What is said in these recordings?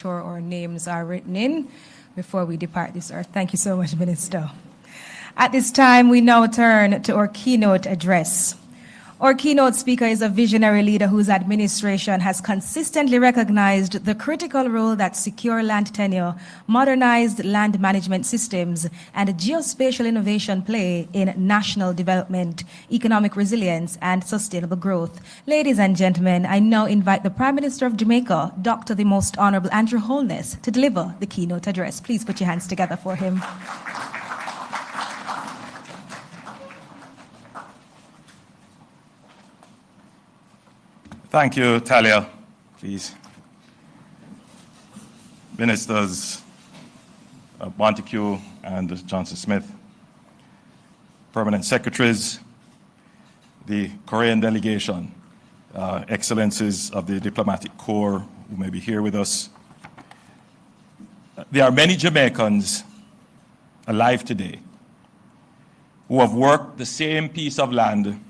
sure our names are written in before we depart this earth. Thank you so much, Minister. At this time, we now turn to our keynote address. Our keynote speaker is a visionary leader whose administration has consistently recognized the critical role that secure land tenure, modernized land management systems, and geospatial innovation play in national development, economic resilience, and sustainable growth. Ladies and gentlemen, I now invite the Prime Minister of Jamaica, Dr. the Most Honorable Andrew Holness, to deliver the keynote address. Please put your hands together for him. Thank you, Talia. Please. Ministers Montague and Johnson-Smith, permanent secretaries, the Korean delegation, excellencies of the diplomatic corps who may be here with us. There are many Jamaicans alive today who have worked the same piece of land,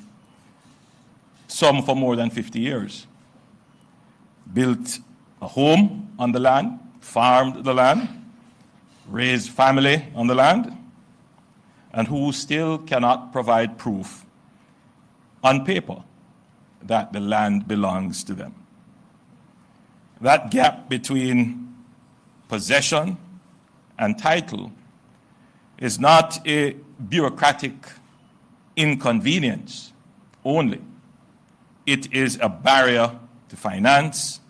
some for more than 50 years, built a home on the land, farmed the land, raised family on the land, and who still cannot provide proof on paper that the land belongs to them. That gap between possession and title is not a bureaucratic inconvenience only. It is a barrier to finance,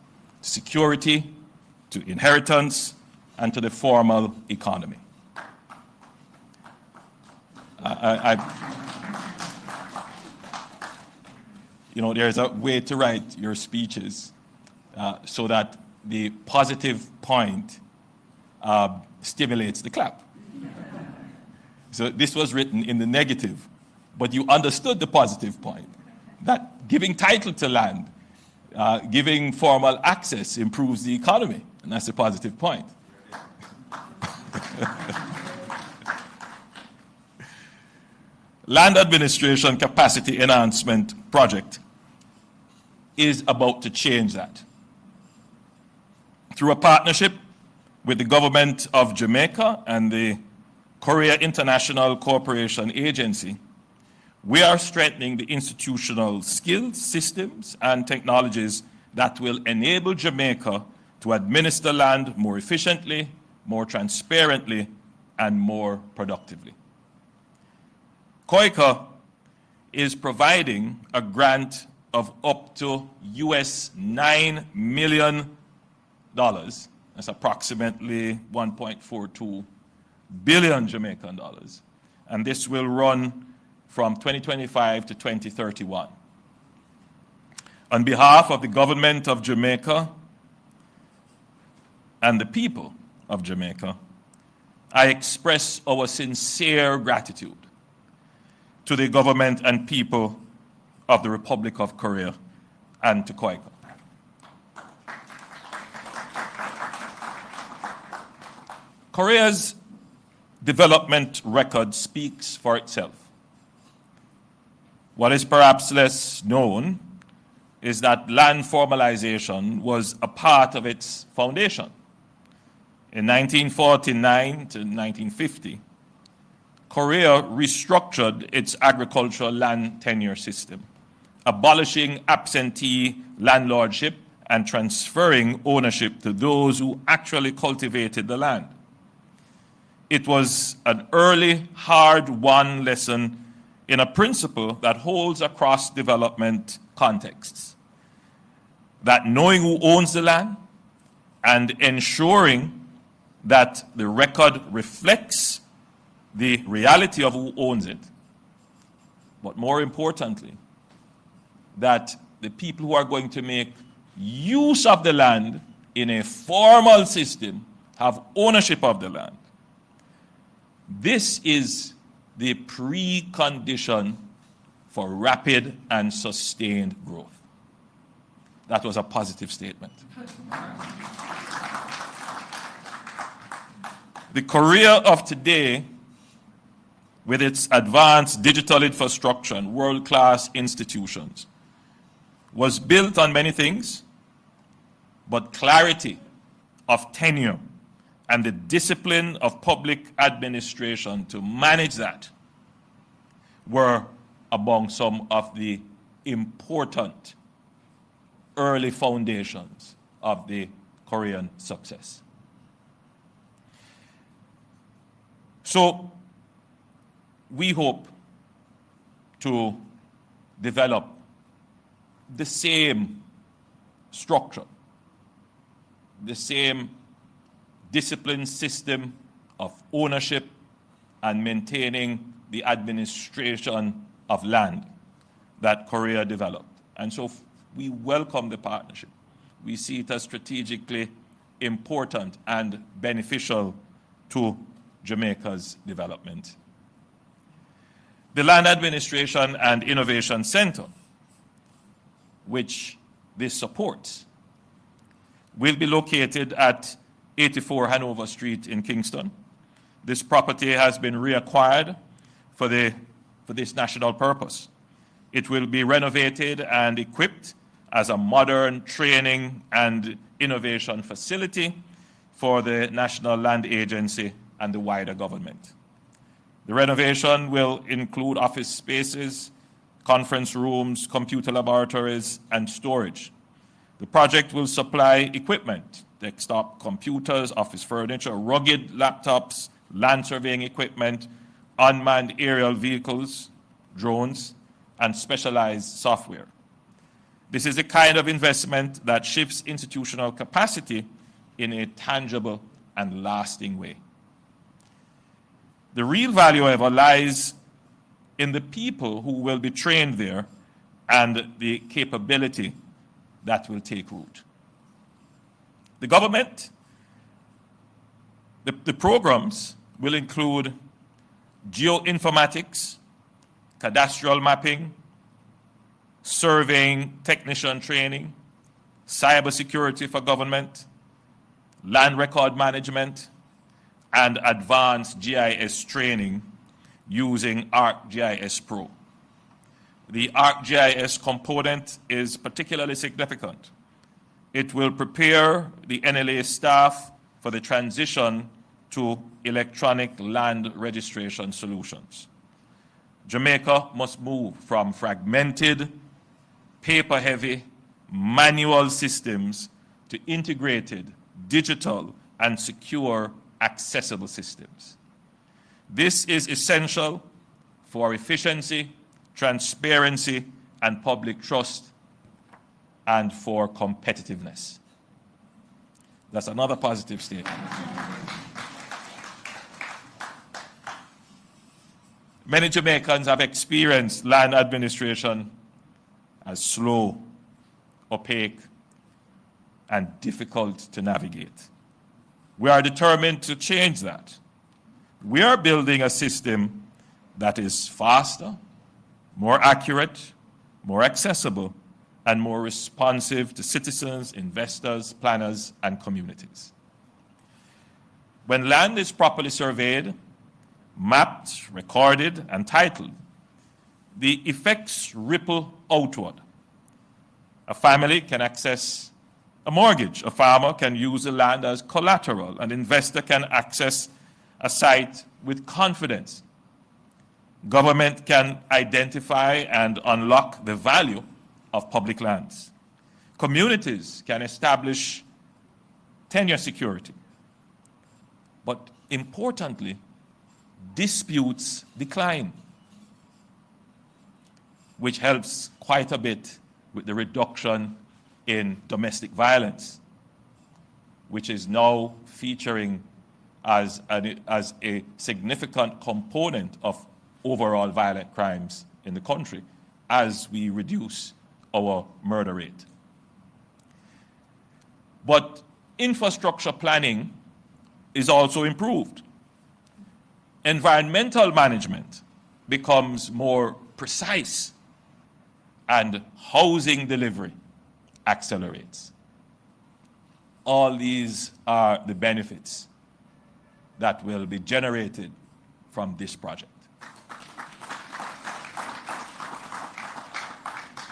security, to inheritance, and to the formal economy. There's a way to write your speeches so that the positive point stimulates the clap. So this was written in the negative, but you understood the positive point, that giving title to land, giving formal access improves the economy, and that's a positive point. Land Administration Capacity Enhancement Project is about to change that. Through a partnership with the government of Jamaica and the Korea International Cooperation Agency, we are strengthening the institutional skills, systems, and technologies that will enable Jamaica to administer land more efficiently, more transparently, and more productively. COICA is providing a grant of up to US $9 million. That's approximately 1.42 billion Jamaican dollars. And this will run from 2025 to 2031. On behalf of the government of Jamaica and the people of Jamaica, I express our sincere gratitude to the government and people of the Republic of Korea and to COICA. Korea's development record speaks for itself. What is perhaps less known is that land formalization was a part of its foundation. In 1949 to 1950, Korea restructured its agricultural land tenure system, abolishing absentee landlordship and transferring ownership to those who actually cultivated the land. It was an early, hard-won lesson in a principle that holds across development contexts, that knowing who owns the land and ensuring that the record reflects the reality of who owns it, but more importantly, that the people who are going to make use of the land in a formal system have ownership of the land. This is the precondition for rapid and sustained growth. That was a positive statement. The Korea of today, with its advanced digital infrastructure and world-class institutions, was built on many things, but clarity of tenure and the discipline of public administration to manage that were among some of the important early foundations of the Korean success. So we hope to develop the same structure, the same discipline system of ownership and maintaining the administration of land that Korea developed. And so we welcome the partnership. We see it as strategically important and beneficial to Jamaica's development. The Land Administration and Innovation Center, which this supports, will be located at 84 Hanover Street in Kingston. This property has been reacquired for this national purpose. It will be renovated and equipped as a modern training and innovation facility for the National Land Agency and the wider government. The renovation will include office spaces, conference rooms, computer laboratories, and storage. The project will supply equipment, desktop computers, office furniture, rugged laptops, land surveying equipment, unmanned aerial vehicles, drones, and specialized software. This is the kind of investment that shifts institutional capacity in a tangible and lasting way. The real value, however, lies in the people who will be trained there and the capability that will take root. The government, the programs will include geoinformatics, cadastral mapping, surveying technician training, cybersecurity for government, land record management, and advanced GIS training using ArcGIS Pro. The ArcGIS component is particularly significant. It will prepare the NLA staff for the transition to electronic land registration solutions. Jamaica must move from fragmented, paper-heavy, manual systems to integrated, digital, and secure, accessible systems. This is essential for efficiency, transparency, and public trust, and for competitiveness. That's another positive statement. Many Jamaicans have experienced land administration as slow, opaque, and difficult to navigate. We are determined to change that. We are building a system that is faster, more accurate, more accessible, and more responsive to citizens, investors, planners, and communities. When land is properly surveyed, mapped, recorded, and titled, the effects ripple outward. A family can access a mortgage. A farmer can use the land as collateral. An investor can access a site with confidence. Government can identify and unlock the value of public lands. Communities can establish tenure security. But importantly, disputes decline, which helps quite a bit with the reduction in domestic violence, which is now featuring as a significant component of overall violent crimes in the country as we reduce our murder rate. But infrastructure planning is also improved. Environmental management becomes more precise, and housing delivery accelerates. All these are the benefits that will be generated from this project.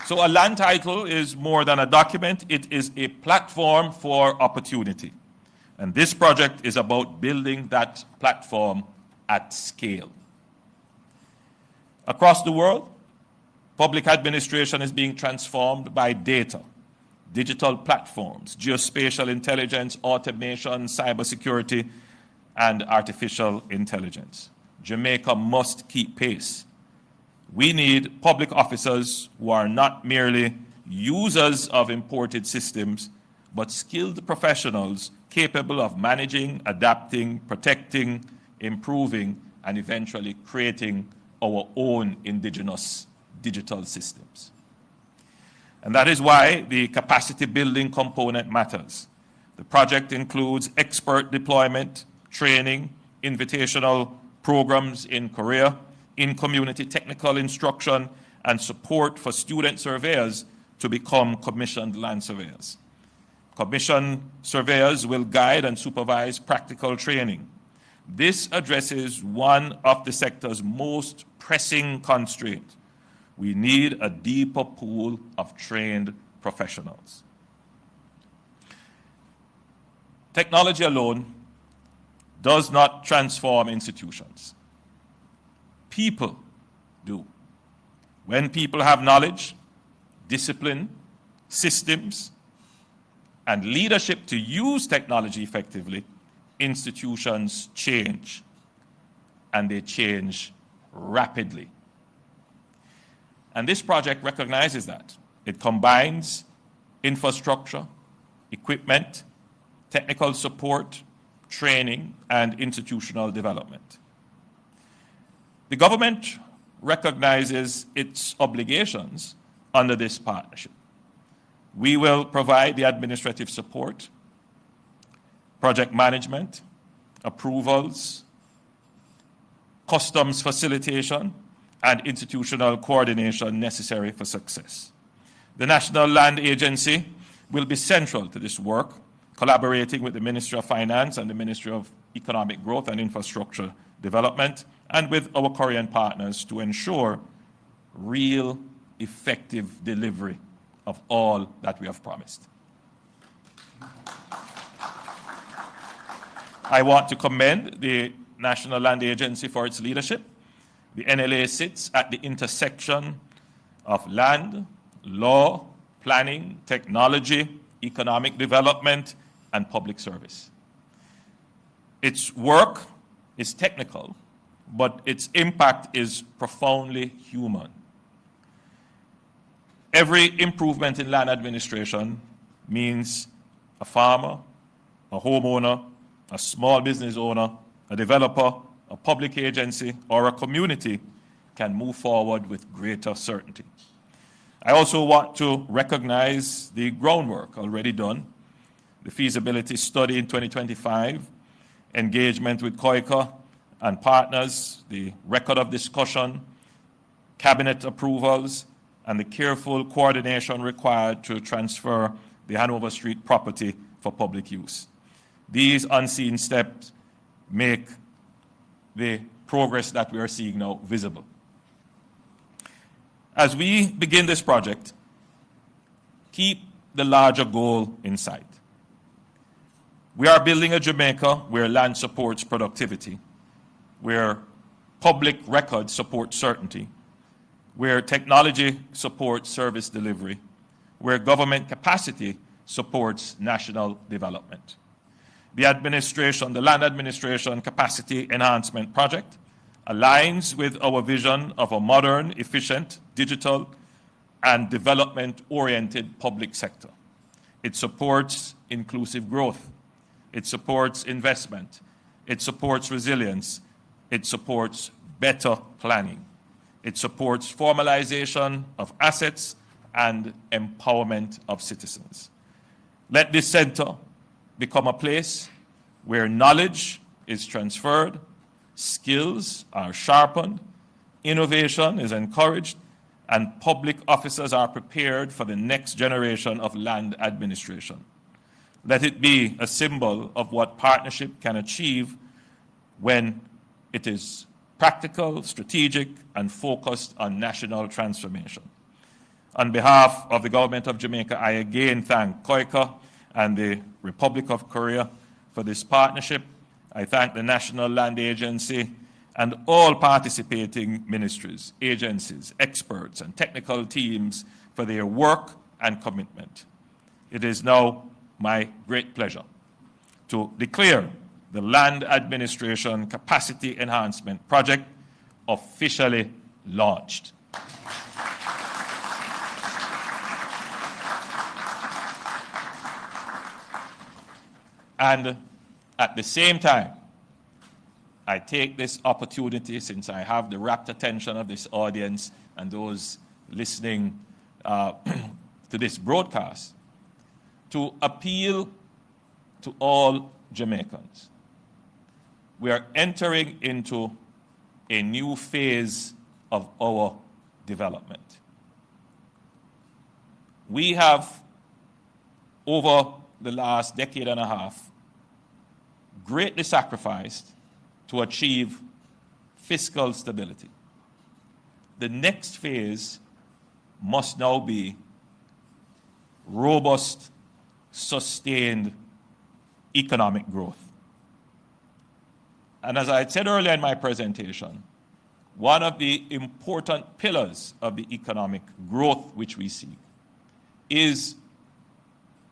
So a land title is more than a document. It is a platform for opportunity. And this project is about building that platform at scale. Across the world, public administration is being transformed by data, digital platforms, geospatial intelligence, automation, cybersecurity, and artificial intelligence. Jamaica must keep pace. We need public officers who are not merely users of imported systems, but skilled professionals capable of managing, adapting, protecting, improving, and eventually creating our own indigenous digital systems. And that is why the capacity building component matters. The project includes expert deployment, training, invitational programs in Korea, in-community technical instruction, and support for student surveyors to become commissioned land surveyors. Commissioned surveyors will guide and supervise practical training. This addresses one of the sector's most pressing constraints. We need a deeper pool of trained professionals. Technology alone does not transform institutions. People do. When people have knowledge, discipline, systems, and leadership to use technology effectively, institutions change, and they change rapidly. And this project recognizes that. It combines infrastructure, equipment, technical support, training, and institutional development. The government recognizes its obligations under this partnership. We will provide the administrative support, project management, approvals, customs facilitation, and institutional coordination necessary for success. The National Land Agency will be central to this work, collaborating with the Ministry of Finance and the Ministry of Economic Growth and Infrastructure Development, and with our Korean partners to ensure real, effective delivery of all that we have promised. I want to commend the National Land Agency for its leadership. The NLA sits at the intersection of land, law, planning, technology, economic development, and public service. Its work is technical, but its impact is profoundly human. Every improvement in land administration means a farmer, a homeowner, a small business owner, a developer, a public agency, or a community can move forward with greater certainty. I also want to recognize the groundwork already done, the feasibility study in 2025, engagement with COICA and partners, the record of discussion, cabinet approvals, and the careful coordination required to transfer the Hanover Street property for public use. These unseen steps make the progress that we are seeing now visible. As we begin this project, keep the larger goal in sight. We are building a Jamaica where land supports productivity, where public records support certainty, where technology supports service delivery, where government capacity supports national development. The Land Administration Capacity Enhancement Project aligns with our vision of a modern, efficient, digital, and development-oriented public sector. It supports inclusive growth. It supports investment. It supports resilience. It supports better planning. It supports formalization of assets and empowerment of citizens. Let this center become a place where knowledge is transferred, skills are sharpened, innovation is encouraged, and public officers are prepared for the next generation of land administration. Let it be a symbol of what partnership can achieve when it is practical, strategic, and focused on national transformation. On behalf of the Government of Jamaica, I again thank COICA and the Republic of Korea for this partnership. I thank the National Land Agency and all participating ministries, agencies, experts, and technical teams for their work and commitment. It is now my great pleasure to declare the Land Administration Capacity Enhancement Project officially launched. And at the same time, I take this opportunity, since I have the rapt attention of this audience and those listening to this broadcast, to appeal to all Jamaicans. We are entering into a new phase of our development. We have, over the last decade and a half, greatly sacrificed to achieve fiscal stability. The next phase must now be robust, sustained economic growth. And as I said earlier in my presentation, one of the important pillars of the economic growth which we seek is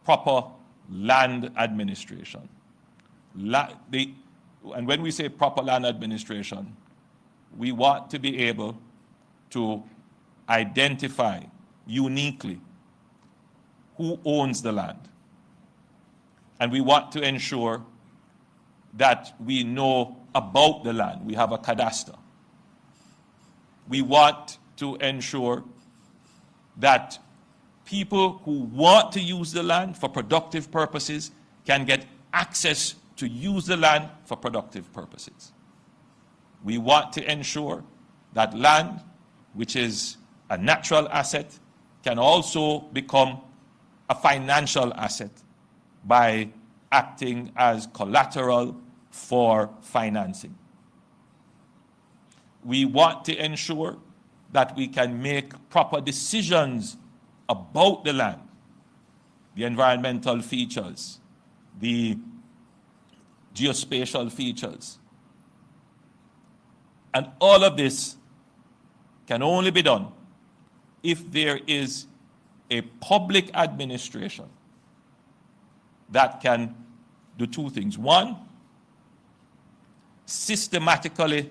proper land administration. And when we say proper land administration, we want to be able to identify uniquely who owns the land. And we want to ensure that we know about the land. We have a cadastre. We want to ensure that people who want to use the land for productive purposes can get access to use the land for productive purposes. We want to ensure that land, which is a natural asset, can also become a financial asset by acting as collateral for financing. We want to ensure that we can make proper decisions about the land, the environmental features, the geospatial features. And all of this can only be done if there is a public administration that can do two things. One, systematically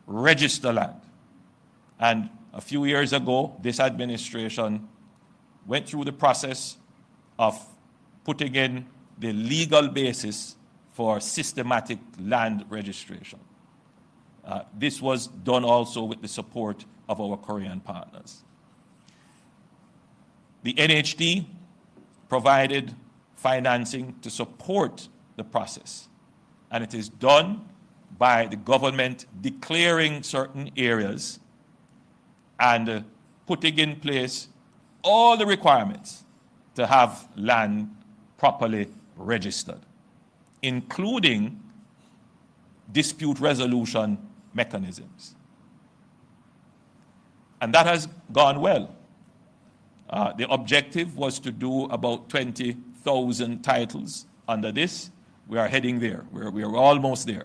register land. And a few years ago, this administration went through the process of putting in the legal basis for systematic land registration. This was done also with the support of our Korean partners. The NHD provided financing to support the process, and it is done by the government declaring certain areas and putting in place all the requirements to have land properly registered, including dispute resolution mechanisms. And that has gone well. The objective was to do about 20,000 titles under this. We are heading there. We are almost there.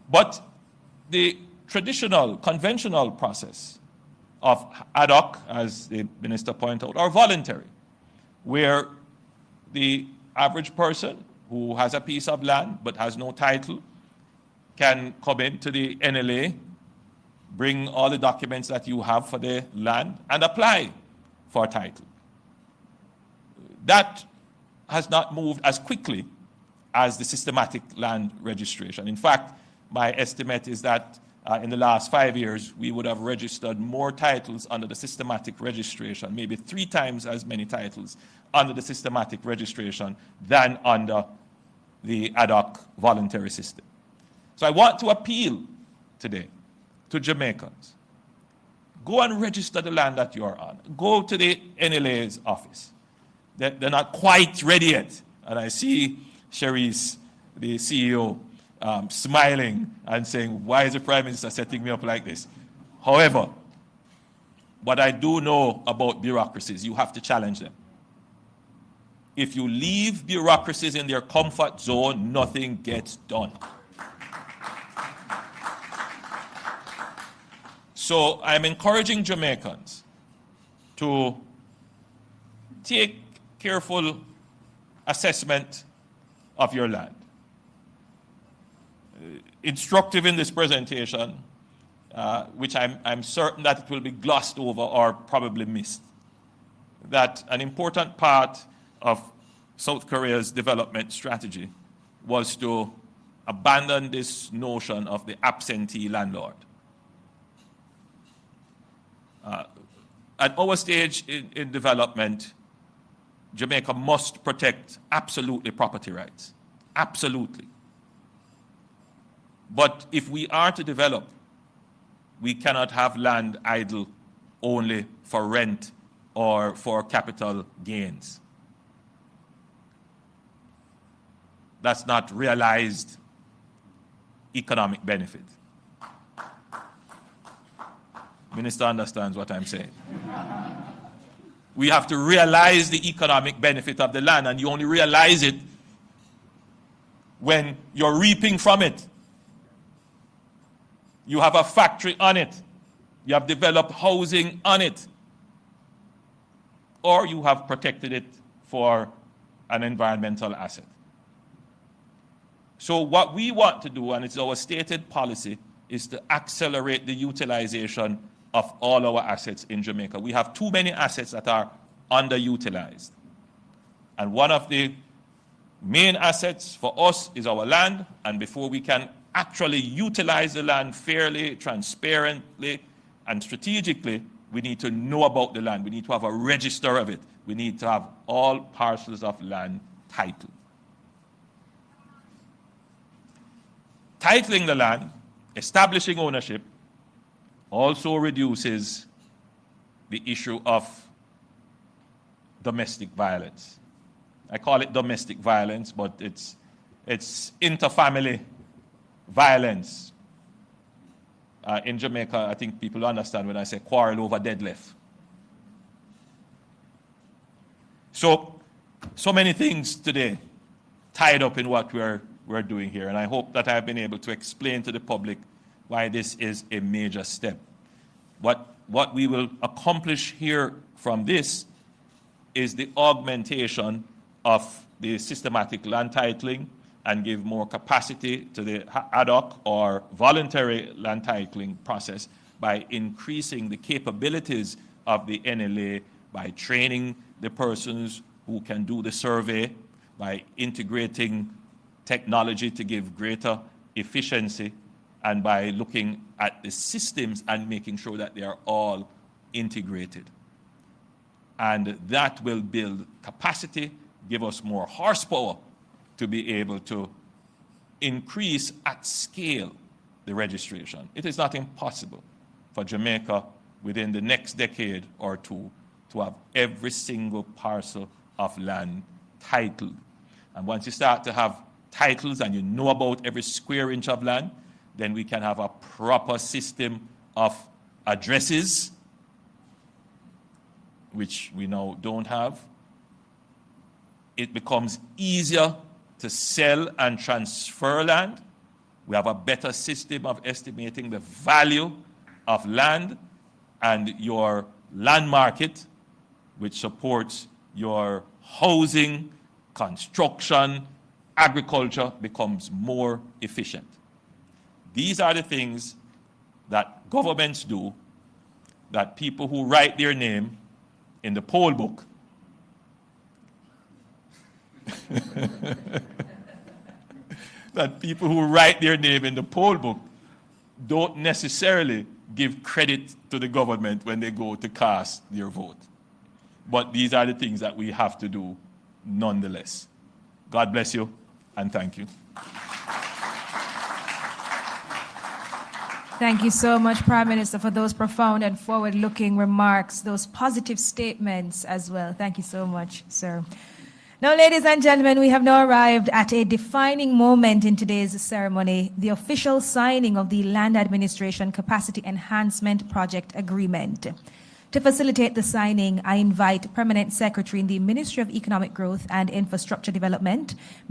But the traditional, conventional process of ad hoc, as the minister pointed out, are voluntary, where the average person who has a piece of land but has no title can come into the NLA, bring all the documents that you have for the land, and apply for a title. That has not moved as quickly as the systematic land registration. In fact, my estimate is that in the last 5 years, we would have registered more titles under the systematic registration, maybe 3 times as many titles under the systematic registration than under the ad hoc voluntary system. So I want to appeal today to Jamaicans. Go and register the land that you are on. Go to the NLA's office. They're not quite ready yet. And I see Cherise, the CEO, smiling and saying, why is the Prime Minister setting me up like this? However, what I do know about bureaucracies, you have to challenge them. If you leave bureaucracies in their comfort zone, nothing gets done. So I'm encouraging Jamaicans to take careful assessment of your land. Instructive in this presentation, which I'm certain that it will be glossed over or probably missed, that an important part of South Korea's development strategy was to abandon this notion of the absentee landlord. At our stage in development, Jamaica must protect absolutely property rights, absolutely. But if we are to develop, we cannot have land idle only for rent or for capital gains. That's not realized economic benefit. Minister understands what I'm saying. We have to realize the economic benefit of the land, and you only realize it when you're reaping from it. You have a factory on it. You have developed housing on it. Or you have protected it for an environmental asset. So what we want to do, and it's our stated policy, is to accelerate the utilization of all our assets in Jamaica. We have too many assets that are underutilized. And one of the main assets for us is our land, and before we can actually utilize the land fairly, transparently, and strategically, we need to know about the land. We need to have a register of it. We need to have all parcels of land titled. Titling the land, establishing ownership, also reduces the issue of domestic violence. I call it domestic violence, but it's interfamily violence. In Jamaica, I think people understand when I say quarrel over deadlift. So many things today tied up in what we're doing here, and I hope that I've been able to explain to the public why this is a major step. What we will accomplish here from this is the augmentation of the systematic land titling and give more capacity to the ad hoc or voluntary land titling process by increasing the capabilities of the NLA, by training the persons who can do the survey, by integrating technology to give greater efficiency, and by looking at the systems and making sure that they are all integrated. And that will build capacity, give us more horsepower to be able to increase at scale the registration. It is not impossible for Jamaica within the next decade or two to have every single parcel of land titled. And once you start to have titles and you know about every square inch of land, then we can have a proper system of addresses, which we now don't have. It becomes easier to sell and transfer land. We have a better system of estimating the value of land, and your land market, which supports your housing, construction, agriculture, becomes more efficient. These are the things that governments do, that people who write their name in the poll book that people who write their name in the poll book don't necessarily give credit to the government when they go to cast their vote. But these are the things that we have to do nonetheless. God bless you, and thank you. Thank you so much, Prime Minister, for those profound and forward-looking remarks, those positive statements as well. Thank you so much, sir. Now, ladies and gentlemen, we have now arrived at a defining moment in today's ceremony, the official signing of the Land Administration Capacity Enhancement Project Agreement. To facilitate the signing, I invite Permanent Secretary in the Ministry of Economic Growth and Infrastructure Development,